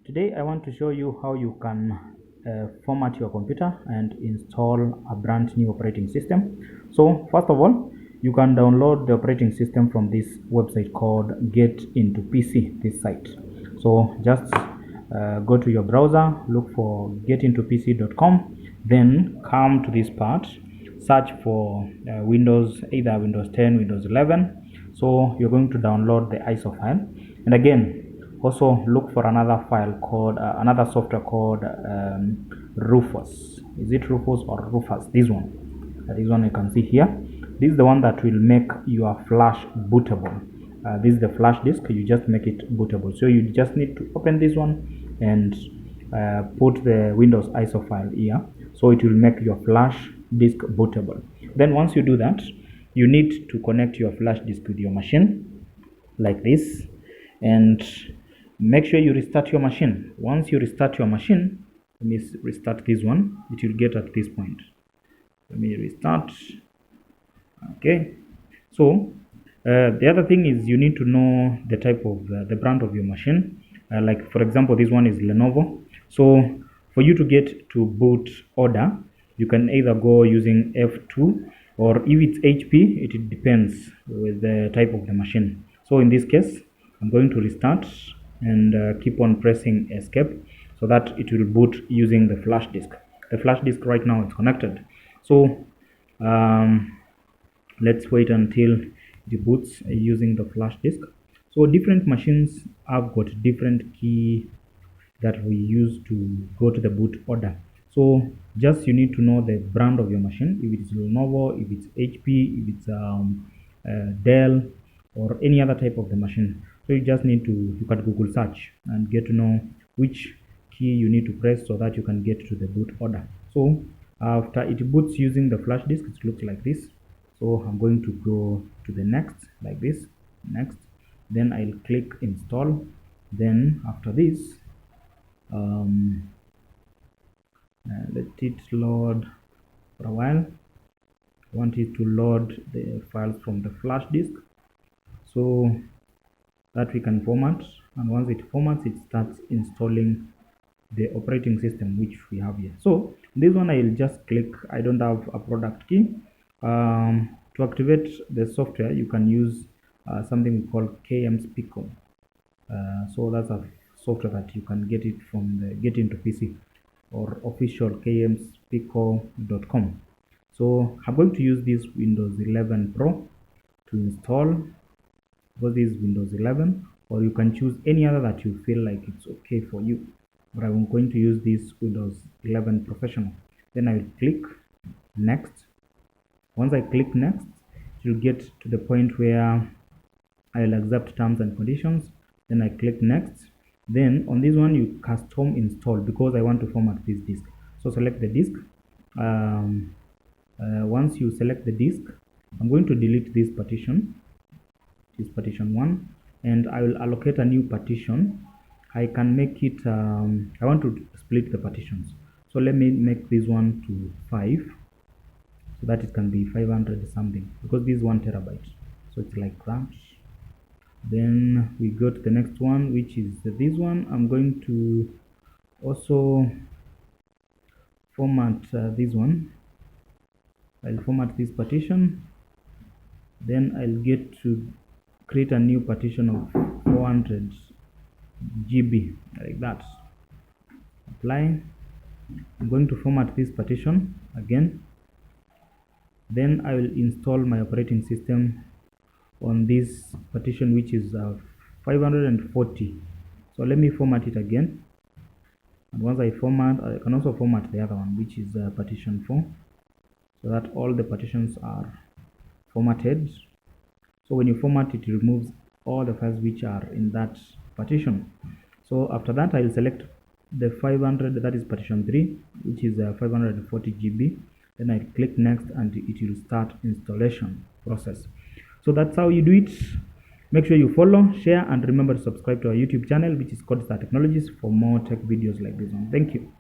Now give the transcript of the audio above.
Today I want to show you how you can format your computer and install a brand new operating system. So first of all, you can download the operating system from this website called Get Into PC, this site. So just go to your browser, look for getintopc.com, then come to this part, search for Windows, either Windows 10, Windows 11. So you're going to download the ISO file, and again also look for another file called another software called Rufus. Is it Rufus or Rufus? This one you can see here. This is the one that will make your flash bootable. This is the flash disk. You just make it bootable, so you just need to open this one and put the Windows ISO file here, so it will make your flash disk bootable. Then once you do that, you need to connect your flash disk with your machine like this, and make sure you restart your machine. Once you restart your machine, let me restart this one. It will get at this point. Let me restart. Okay, so the other thing is you need to know the type of the brand of your machine. Like for example, this one is Lenovo. So for you to get to boot order, you can either go using F2, or if it's HP, it depends with the type of the machine. So in this case, I'm going to restart and keep on pressing escape so that it will boot using the flash disk. The flash disk right now is connected. So let's wait until it boots using the flash disk. So different machines have got different key that we use to go to the boot order. So just you need to know the brand of your machine, if it's Lenovo, if it's HP, if it's Dell, or any other type of the machine. So you just need to look at Google search and get to know which key you need to press so that you can get to the boot order. So after it boots using the flash disk, it looks like this. So I'm going to go to the next, like this, next. Then I'll click install. Then after this, let it load for a while. I want it to load the files from the flash disk so that we can format, and once it formats, it starts installing the operating system which we have here. So this one I'll just click. I don't have a product key. To activate the software, you can use something we call KMSPICO. So that's a software that you can get it from the Get Into PC or official kmspico.com. So I'm going to use this Windows 11 Pro to install, because this is Windows 11, or you can choose any other that you feel like it's okay for you. But I'm going to use this Windows 11 Professional. Then I will click next. Once I click next, it will get to the point where I will accept terms and conditions. Then I click next. Then on this one, you custom install, because I want to format this disk. So select the disk. Once you select the disk, I'm going to delete this partition. This partition 1, and I will allocate a new partition. I can make it I want to split the partitions, so let me make this one to 5 so that it can be 500 something, because this is 1 terabyte, so it's like that. Then we go to the next one, which is this one. I'm going to also format this one. I'll format this partition, then I'll get to create a new partition of 400 GB, like that. Apply. I'm going to format this partition again. Then I will install my operating system on this partition, which is 540. So let me format it again, and once I format, I can also format the other one, which is partition 4, so that all the partitions are formatted. So when you format it, it removes all the files which are in that partition. So after that, I will select the 500, that is partition 3, which is 540 GB. Then I click next, and it will start installation process. So that's how you do it. Make sure you follow, share, and remember to subscribe to our YouTube channel, which is Codestar Technologies, for more tech videos like this one. Thank you.